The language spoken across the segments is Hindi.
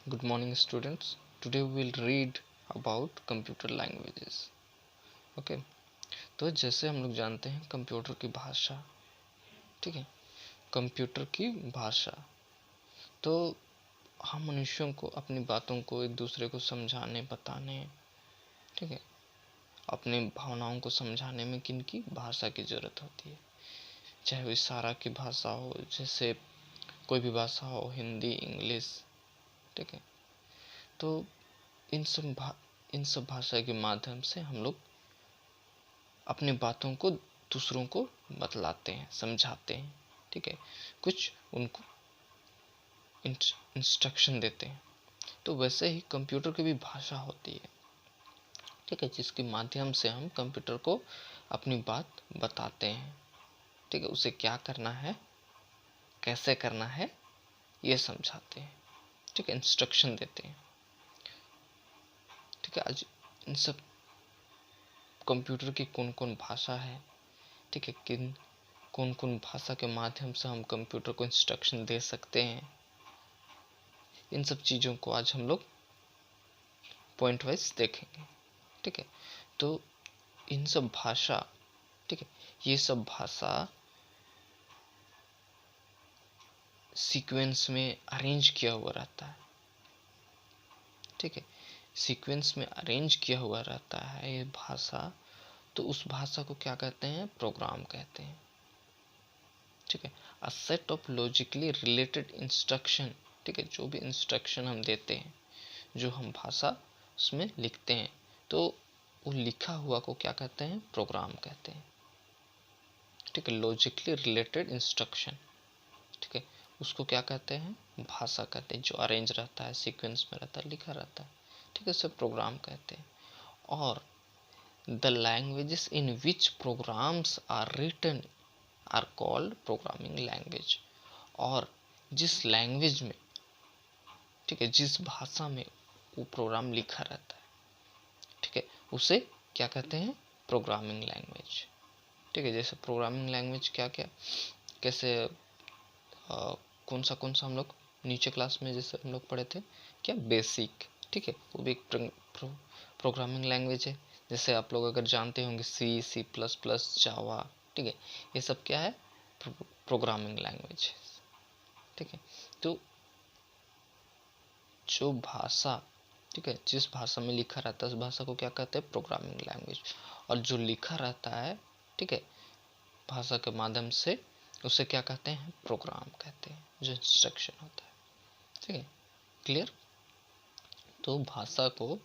Good morning students. Today we will read about computer languages. Okay तो जैसे हम लोग जानते हैं कंप्यूटर की भाषा, ठीक है, कंप्यूटर की भाषा तो हम मनुष्यों को अपनी बातों को एक दूसरे को समझाने बताने, ठीक है, अपनी भावनाओं को समझाने में किन की भाषा की ज़रूरत होती है। चाहे वो इशारा की भाषा हो, जैसे कोई भी भाषा हो, हिंदी, इंग्लिश, ठीक है, तो इन सब भाषा के माध्यम से हम लोग अपनी बातों को दूसरों को बतलाते हैं, समझाते हैं, ठीक है, कुछ उनको इंस्ट्रक्शन देते हैं। तो वैसे ही कंप्यूटर की भी भाषा होती है, ठीक है, जिसके माध्यम से हम कंप्यूटर को अपनी बात बताते हैं, ठीक है, उसे क्या करना है, कैसे करना है, ये समझाते हैं, ठीक है, इंस्ट्रक्शन देते हैं, ठीक है। आज इन सब कंप्यूटर की कौन कौन भाषा है, ठीक है, कौन कौन भाषा के माध्यम से हम कंप्यूटर को इंस्ट्रक्शन दे सकते हैं, इन सब चीज़ों को आज हम लोग पॉइंट वाइज देखेंगे, ठीक है। तो इन सब भाषा, ठीक है, ये सब भाषा सीक्वेंस में अरेंज किया हुआ रहता है, ठीक है, सीक्वेंस में अरेंज किया हुआ रहता है ये भाषा। तो उस भाषा को क्या कहते हैं, प्रोग्राम कहते हैं, ठीक है। A set of logically related instruction, ठीक है, जो भी इंस्ट्रक्शन हम देते हैं, जो हम भाषा उसमें लिखते हैं, तो वो लिखा हुआ को क्या कहते हैं, प्रोग्राम कहते हैं, ठीक है। लॉजिकली रिलेटेड इंस्ट्रक्शन, ठीक है, उसको क्या कहते हैं, भाषा कहते हैं, जो अरेंज रहता है, सीक्वेंस में रहता है, लिखा रहता है, ठीक है, उसे प्रोग्राम कहते हैं। और the languages in which programs are written are called programming language. और जिस लैंग्वेज में, ठीक है, जिस भाषा में वो प्रोग्राम लिखा रहता है, ठीक है, उसे क्या कहते हैं, प्रोग्रामिंग लैंग्वेज, ठीक है। जैसे प्रोग्रामिंग लैंग्वेज क्या क्या कैसे कौन सा हम लोग नीचे क्लास में जैसे हम लोग पढ़े थे, क्या बेसिक, ठीक है, वो भी एक प्रोग्रामिंग लैंग्वेज है। जैसे आप लोग अगर जानते होंगे सी, सी प्लस प्लस, जावा, ठीक है, ये सब क्या है, प्रोग्रामिंग लैंग्वेज, ठीक है। तो जो भाषा, ठीक है, जिस भाषा में लिखा रहता है उस भाषा को क्या कहते हैं, प्रोग्रामिंग लैंग्वेज। और जो लिखा रहता है, ठीक है, भाषा के माध्यम से, उसे क्या कहते हैं, प्रोग्राम कहते हैं, जो इंस्ट्रक्शन होता है, ठीक है, क्लियर। तो भाषा को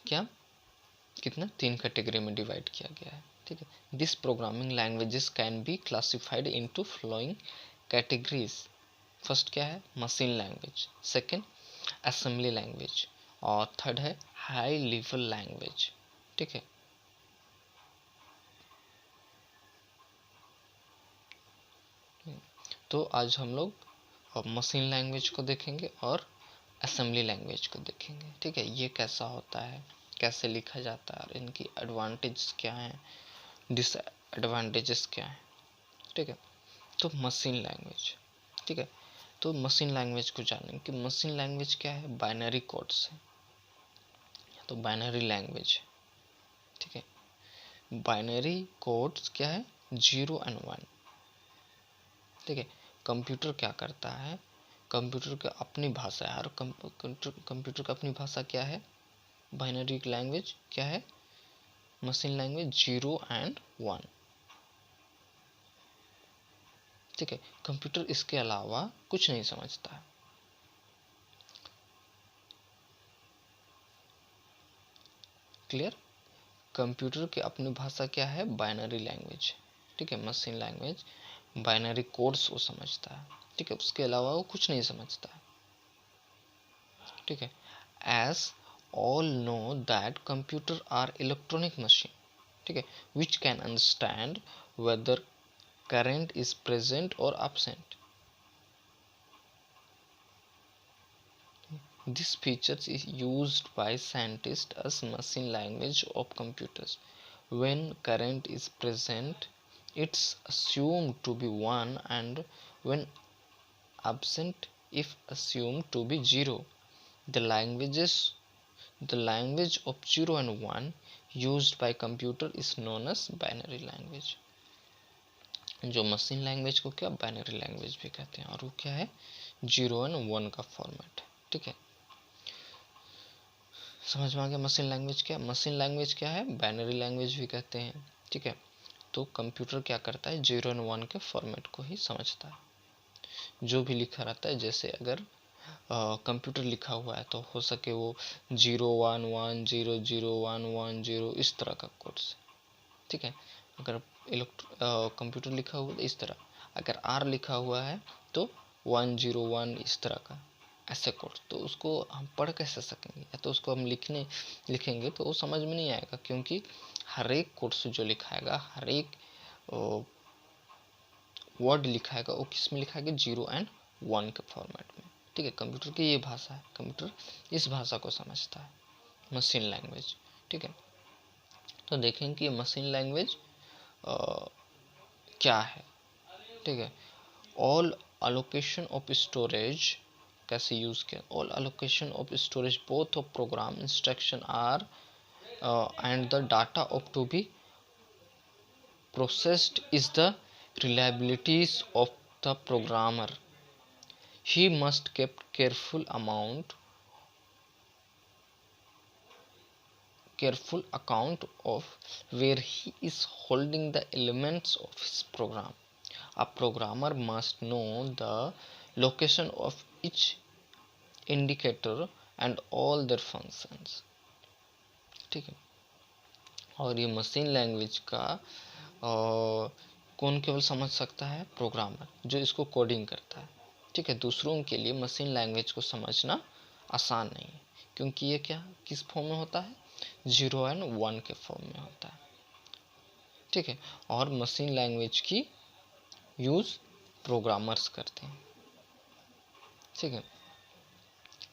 क्या कितना 3 कैटेगरी में डिवाइड किया गया है, ठीक है। This programming languages can be classified into following categories. First क्या है, machine language, second assembly language, और थर्ड है हाई लेवल लैंग्वेज, ठीक है। तो आज हम लोग मशीन लैंग्वेज को देखेंगे और असेंबली लैंग्वेज को देखेंगे, ठीक है। ये कैसा होता है, कैसे लिखा जाता है, और इनकी एडवांटेज क्या है, डिसएडवांटेजेस क्या है, ठीक है। तो मशीन लैंग्वेज, ठीक है, तो मशीन लैंग्वेज को जानेंगे कि मशीन लैंग्वेज क्या है, बाइनरी कोड्स है, तो बाइनरी लैंग्वेज, ठीक है। बाइनरी कोड्स क्या है, 0 और 1, ठीक है। कंप्यूटर क्या करता है, कंप्यूटर की अपनी भाषा है, और कंप्यूटर की अपनी भाषा क्या है, बाइनरी लैंग्वेज क्या है, मशीन लैंग्वेज 0 और 1, ठीक है। कंप्यूटर इसके अलावा कुछ नहीं समझता है, क्लियर। कंप्यूटर की अपनी भाषा क्या है, बाइनरी लैंग्वेज, ठीक है। मशीन लैंग्वेज बाइनरी कोड्स वो समझता है, ठीक है, उसके अलावा वो कुछ नहीं समझता है, ठीक है। As all know that computer are electronic machine, ठीक है, which can understand whether current is present or absent. This feature is used by scientists as machine language of computers. When current is present, it's assumed to be 1, and when absent, if assumed to be 0. The language of 0 and 1 used by computer is known as binary language. जो मशीन लैंग्वेज को क्या बाइनरी लैंग्वेज भी कहते हैं, और वो क्या है 0 and 1 का फॉर्मेट है। ठीक है, समझ में आ गया मशीन लैंग्वेज क्या, मशीन लैंग्वेज क्या है बाइनरी लैंग्वेज भी कहते हैं। ठीक है, तो कंप्यूटर क्या करता है 0 and 1 के फॉर्मेट को ही समझता है, जो भी लिखा रहता है। जैसे अगर कंप्यूटर लिखा हुआ है तो हो सके वो 0 1 1 0 0 1 1 0 इस तरह का कोड्स। ठीक है, अगर कंप्यूटर लिखा हुआ है इस तरह, अगर आर लिखा हुआ है तो 1 0 1 इस तरह का ऐसे कोड, तो उसको हम पढ़ कैसे सकेंगे, या तो उसको हम लिखेंगे तो वो समझ में नहीं आएगा, क्योंकि हर एक कोड्स जो लिखाएगा, हर एक वर्ड लिखाएगा वो किस में लिखाएगा 0 and 1 के फॉर्मेट में। ठीक है, कंप्यूटर की ये भाषा है, कंप्यूटर इस भाषा को समझता है, मशीन लैंग्वेज। ठीक है, तो देखें कि मशीन लैंग्वेज क्या है। ठीक है, ऑल अलोकेशन ऑफ स्टोरेज कैसे यूज किया, all allocation of storage both of program instruction are and the data of to be processed is the reliabilities of the programmer. He must keep careful account of where he is holding the elements of his program. A programmer must know the location of each indicator and all their functions. ठीक है, और ये मशीन लैंग्वेज का कौन केवल समझ सकता है, प्रोग्रामर जो इसको कोडिंग करता है। ठीक है, दूसरों के लिए मशीन लैंग्वेज को समझना आसान नहीं है, क्योंकि ये क्या किस फॉर्म में होता है 0 and 1 के फॉर्म में होता है। ठीक है, और मशीन लैंग्वेज की यूज़ प्रोग्रामर्स करते हैं। ठीक है,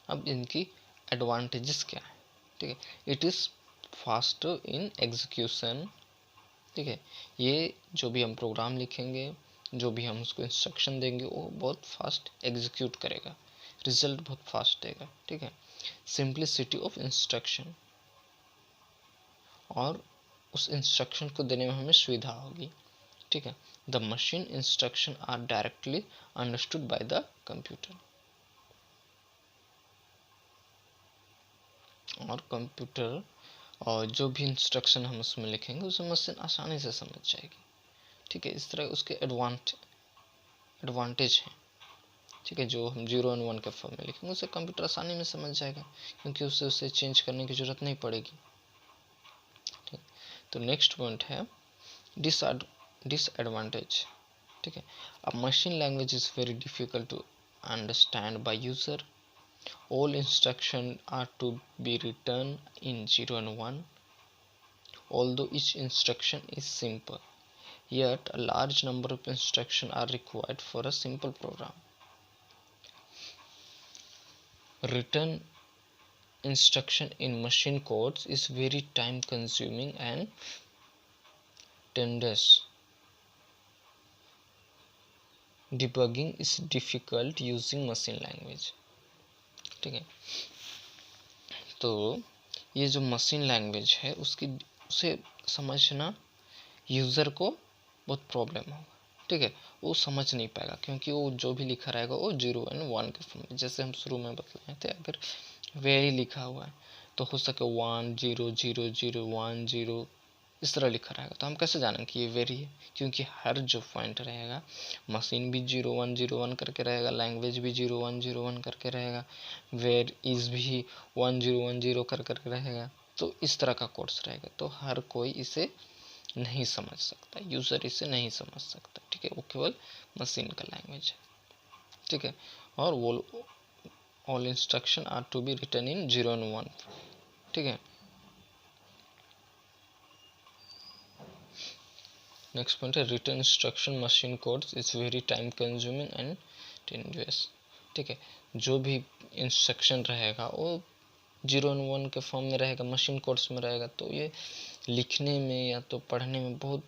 अब इनकी एडवांटेजेस क्या है। ठीक है, it is faster in execution. ठीक है, ये जो भी हम प्रोग्राम लिखेंगे, जो भी हम उसको इंस्ट्रक्शन देंगे, वो बहुत फास्ट एग्जीक्यूट करेगा, रिजल्ट बहुत फास्ट देगा। ठीक है, सिंपलिसिटी ऑफ इंस्ट्रक्शन, और उस इंस्ट्रक्शन को देने में हमें सुविधा होगी। ठीक है, the machine instruction are directly understood by the computer, और कंप्यूटर और जो भी इंस्ट्रक्शन हम उसमें लिखेंगे उसे मशीन आसानी से समझ जाएगी। ठीक है, इस तरह उसके एडवांटेज हैं। ठीक है, जो हम 0 and 1 के फॉर्म में लिखेंगे उसे कंप्यूटर आसानी में समझ जाएगा, क्योंकि उसे चेंज करने की ज़रूरत नहीं पड़ेगी। ठीक, तो नेक्स्ट पॉइंट है डिसएडवांटेज। ठीक है, अब machine language is very difficult to understand by user. All instructions are to be written in 0 and 1. Although each instruction is simple, yet a large number of instructions are required for a simple program. Written instruction in machine codes is very time consuming and tedious. Debugging is difficult using machine language. ठीक है, तो ये जो मशीन लैंग्वेज है उसे समझना यूज़र को बहुत प्रॉब्लम होगा। ठीक है, वो समझ नहीं पाएगा, क्योंकि वो जो भी लिखा रहेगा वो 0 and 1 के फॉर्म में, जैसे हम शुरू में बतलाए थे। अगर वेरी लिखा हुआ है तो हो सके 1 0 0 0 1 0 इस तरह लिखा रहेगा, तो हम कैसे जानेंगे कि ये वेरी है, क्योंकि हर जो पॉइंट रहेगा, मशीन भी 0 1 0 1 करके रहेगा, लैंग्वेज भी 0 1 0 1 करके रहेगा, वेर इज़ भी 1 0 1 0 करके रहेगा। तो इस तरह का कोर्स रहेगा, तो हर कोई इसे नहीं समझ सकता, यूज़र इसे नहीं समझ सकता। ठीक है, वो केवल मशीन का लैंग्वेज है। ठीक है, और वो all instruction are to be written in 0 and 1। ठीक है, नेक्स्ट पॉइंट है written instruction machine codes is very time consuming and tedious. ठीक है, जो भी इंस्ट्रक्शन रहेगा वो 0 and 1 के फॉर्म में रहेगा, मशीन कोड्स में रहेगा, तो ये लिखने में या तो पढ़ने में बहुत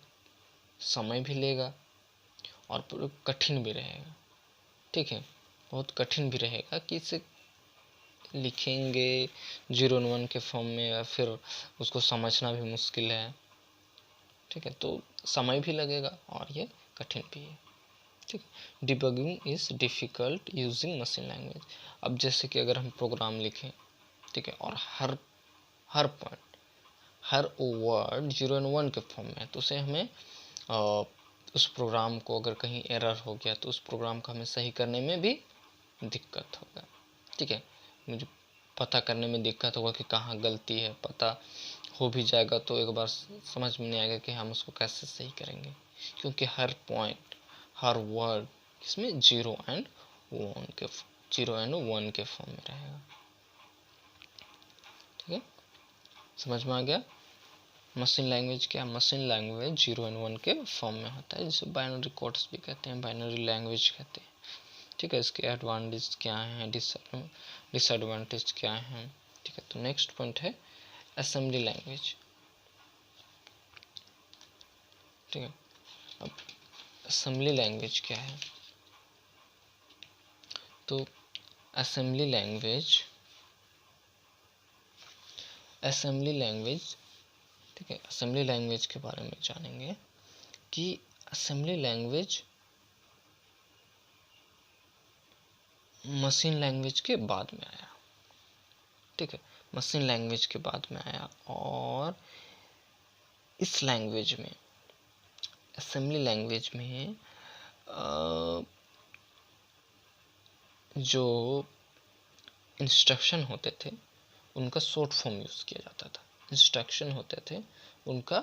समय भी लेगा और कठिन भी रहेगा। ठीक है, बहुत कठिन भी रहेगा कि लिखेंगे 0 और 1 के फॉर्म में, या फिर उसको समझना भी मुश्किल है, ठीक है, तो समय भी लगेगा और ये कठिन भी है, ठीक है। Debugging is difficult using machine language. अब जैसे कि अगर हम प्रोग्राम लिखें, ठीक है, और हर पॉइंट, हर वर्ड 0 और 1 के फॉर्म में है, तो उसे हमें उस प्रोग्राम को अगर कहीं एरर हो गया तो उस प्रोग्राम को हमें सही करने में भी दिक्कत होगा, ठीक है। मुझे पता करने में दिक्कत होगा कि कहाँ गलती है, पता हो भी जाएगा तो एक बार समझ में नहीं आएगा कि हम उसको कैसे सही करेंगे, क्योंकि हर पॉइंट, हर वर्ड इसमें 0 एंड 1 के फॉर्म में रहेगा, ठीक है। समझ में आ गया। मशीन लैंग्वेज क्या? मशीन लैंग्वेज 0 एंड 1 के फॉर्म में होता है, जिसे बाइनरी कोड्स भी कहते हैं, बाइनरी लैंग्वेज कहते हैं, ठीक है। इसके एडवांटेज क्या हैं, डिसएडवांटेज क्या हैं, ठीक है। तो नेक्स्ट पॉइंट है असेंबली लैंग्वेज, ठीक है। अब असेंबली लैंग्वेज क्या है? तो असेंबली लैंग्वेज ठीक है, असेंबली लैंग्वेज के बारे में जानेंगे कि असेंबली लैंग्वेज मशीन लैंग्वेज के बाद में आया, ठीक है, मशीन लैंग्वेज के बाद में आया। और इस लैंग्वेज में, असेंबली लैंग्वेज में जो इंस्ट्रक्शन होते थे उनका शॉर्ट फॉर्म यूज़ किया जाता था। इंस्ट्रक्शन होते थे उनका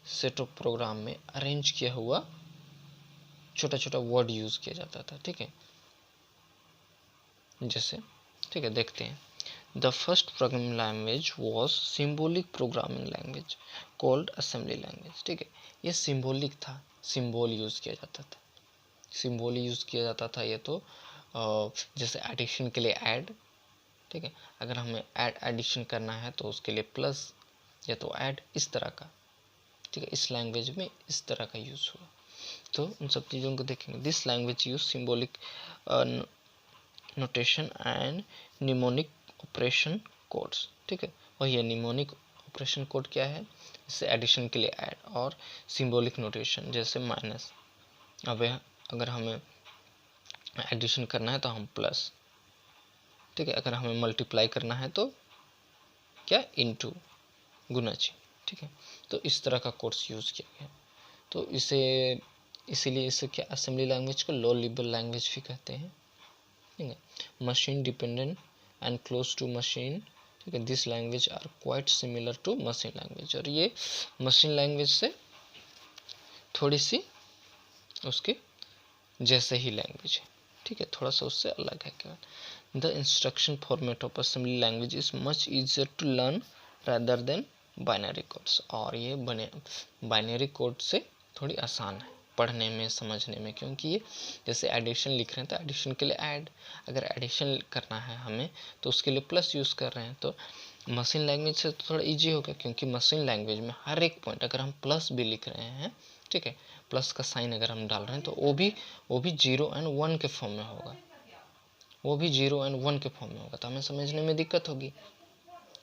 सेट ऑफ प्रोग्राम में अरेंज किया हुआ छोटा छोटा वर्ड यूज़ किया जाता था, ठीक है। जैसे, ठीक है, देखते हैं। The first programming language was symbolic programming language called assembly language, ठीक है। ये सिम्बोलिक था, सिम्बोल यूज़ किया जाता था, सिम्बोल यूज़ किया जाता था। ये तो जैसे एडिशन के लिए ऐड, ठीक है, अगर हमें एडिशन करना है तो उसके लिए प्लस या तो ऐड, इस तरह का, ठीक है। इस लैंग्वेज में इस तरह का यूज़ हुआ, तो उन सब चीज़ों को देखेंगे। This language use symbolic notation and mnemonic operation codes, ठीक है। और ये निमोनिक ऑपरेशन कोड क्या है? जैसे एडिशन के लिए ऐड, और सिम्बोलिक नोटेशन जैसे माइनस। अब अगर हमें एडिशन करना है तो हम प्लस, ठीक है। अगर हमें मल्टीप्लाई करना है तो क्या? इनटू, गुना चिन्ह, ठीक है। तो इस तरह का कोड्स यूज़ किया गया। तो इसीलिए इसे क्या, असेंबली लैंग्वेज को लो लेवल लैंग्वेज भी कहते हैं, ठीक है। Machine dependent and close to machine, ठीक है। This language are quite similar to machine language, और ये मशीन लैंग्वेज से थोड़ी सी उसके जैसे ही लैंग्वेज है, ठीक है, थोड़ा सा उससे अलग है केवल। The instruction format of assembly language is much easier to learn rather than binary codes, और ये बाइनरी कोड से थोड़ी आसान है पढ़ने में, समझने में, क्योंकि ये जैसे एडिशन लिख रहे हैं तो एडिशन के लिए ऐड, अगर एडिशन करना है हमें तो उसके लिए प्लस यूज़ कर रहे हैं। तो मशीन लैंग्वेज से तो थोड़ा इजी हो गया, क्योंकि मशीन लैंग्वेज में हर एक पॉइंट अगर हम प्लस भी लिख रहे हैं, ठीक है, प्लस का साइन अगर हम डाल रहे हैं तो वो भी 0 एंड 1 के फॉर्म में होगा, वो भी 0 एंड 1 के फॉर्म में होगा, तो हमें समझने में दिक्कत होगी,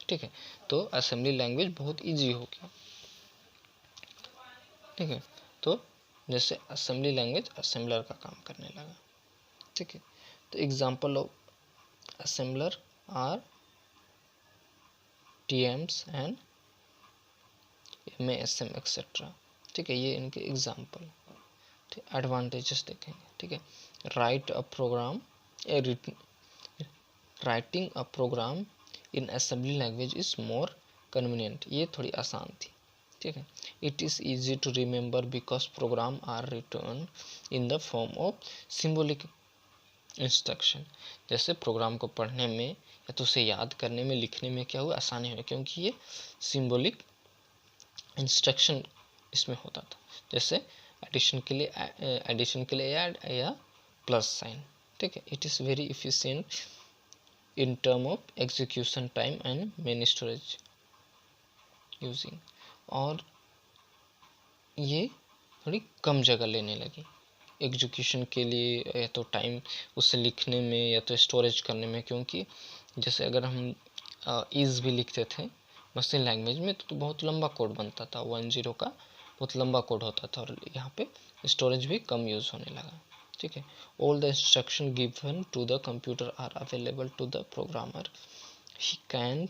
ठीक है। तो असेंबली लैंग्वेज बहुत इजी हो गया, ठीक है। तो जैसे असेंबली लैंग्वेज असेंबलर का काम करने लगा, ठीक है। तो example of assembler are TMs and MASM etcetera, ठीक है, ये इनके एग्जांपल। ठीक, एडवांटेजेस देखेंगे, ठीक है। Right a program writing a program in assembly language is more convenient, ये थोड़ी आसान थी, ठीक है। It is easy to remember because program are written in the form of symbolic instruction, जैसे प्रोग्राम को पढ़ने में या तो उसे याद करने में, लिखने में क्या हुआ, आसानी हुई, क्योंकि ये सिम्बोलिक इंस्ट्रक्शन इसमें होता था। जैसे एडिशन के लिए ऐड या प्लस साइन, ठीक है। It is very efficient in term of execution time and many storage using, और ये थोड़ी कम जगह लेने लगी, एग्जीक्यूशन के लिए या तो टाइम उसे लिखने में या तो स्टोरेज करने में, क्योंकि जैसे अगर हम इज़ भी लिखते थे मशीन लैंग्वेज में तो बहुत लंबा कोड बनता था, 10 का बहुत लंबा कोड होता था, और यहाँ पे स्टोरेज भी कम यूज़ होने लगा। ठीक है, all the instruction given to the computer are available to the programmer, he can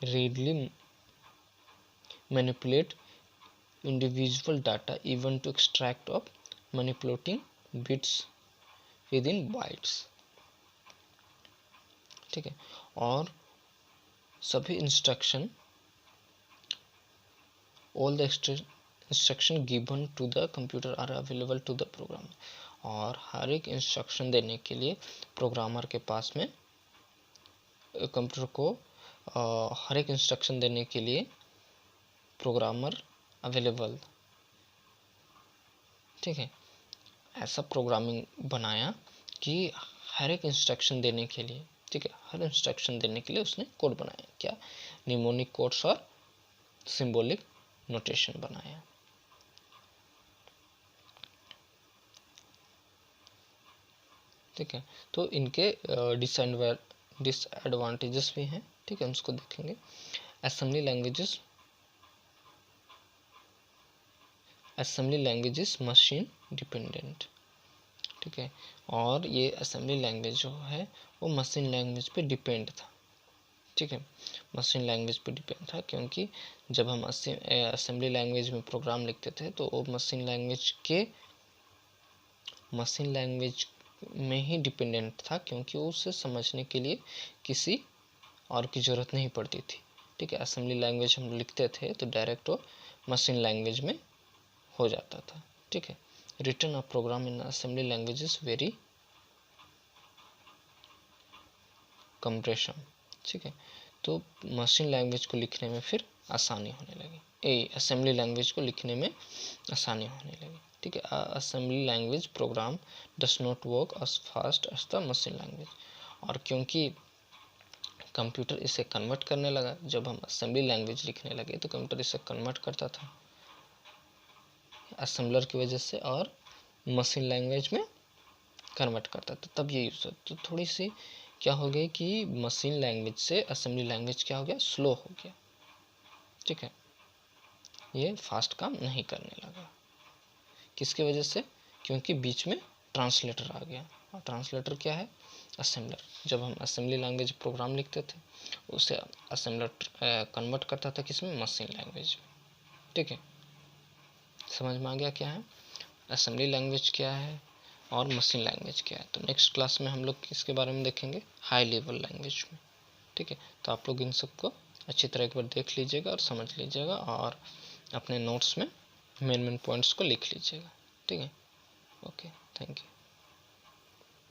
readily manipulate individual data even to extract of manipulating bits within bytes। ठीक है, और सभी instruction all the instruction given to the computer are available to the programmer, और हर एक इंस्ट्रक्शन देने के लिए प्रोग्रामर के पास में कंप्यूटर को हर एक इंस्ट्रक्शन देने के लिए प्रोग्रामर अवेलेबल। ठीक है, ऐसा प्रोग्रामिंग बनाया कि हर एक इंस्ट्रक्शन देने के लिए, ठीक है, हर इंस्ट्रक्शन देने के लिए उसने कोड बनाया, क्या, निमोनिक कोड्स और सिंबॉलिक नोटेशन बनाया। ठीक है, तो इनके डिसएडवांटेजेस भी हैं। ठीक है, हम उसको देखेंगे। Assembly languages machine dependent. ठीक है, और ये असेंबली लैंग्वेज जो है वो मशीन लैंग्वेज पे डिपेंड था। ठीक है, मशीन लैंग्वेज पे डिपेंड था, क्योंकि जब हम असेंबली लैंग्वेज में प्रोग्राम लिखते थे तो वो मशीन लैंग्वेज में ही डिपेंडेंट था, क्योंकि उसे समझने के लिए किसी और की ज़रूरत नहीं पड़ती थी। ठीक है, असेंबली लैंग्वेज हम लिखते थे तो डायरेक्ट वो मशीन लैंग्वेज में हो जाता था। ठीक है, written of program in assembly languages very compression. ठीक है, तो मशीन लैंग्वेज को लिखने में फिर आसानी होने लगी, असेंबली लैंग्वेज को लिखने में आसानी होने लगी। ठीक है, assembly language program does not work as fast as the machine language, और क्योंकि कंप्यूटर इसे कन्वर्ट करने लगा, जब हम असेंबली लैंग्वेज लिखने लगे तो कंप्यूटर इसे कन्वर्ट करता था असेंबलर की वजह से और मशीन लैंग्वेज में कन्वर्ट करता था, तब ये यूज़ होता। तो थोड़ी सी क्या हो गई कि मशीन लैंग्वेज से असेंबली लैंग्वेज क्या हो गया, स्लो हो गया। ठीक है, ये फास्ट काम नहीं करने लगा। किसकी वजह से, क्योंकि बीच में ट्रांसलेटर आ गया, और ट्रांसलेटर क्या है, असेंबलर। जब हम असेंबली लैंग्वेज प्रोग्राम लिखते थे उसे असेंबलर कन्वर्ट करता था किसमें, मशीन लैंग्वेज में। ठीक है, समझ में आ गया क्या है असेंबली लैंग्वेज क्या है और मशीन लैंग्वेज क्या है। तो नेक्स्ट क्लास में हम लोग किसके बारे में देखेंगे, हाई लेवल लैंग्वेज में। ठीक है, तो आप लोग इन सबको अच्छी तरह एक बार देख लीजिएगा और समझ लीजिएगा, और अपने नोट्स में मेन पॉइंट्स को लिख लीजिएगा। ठीक है, ओके, थैंक यू।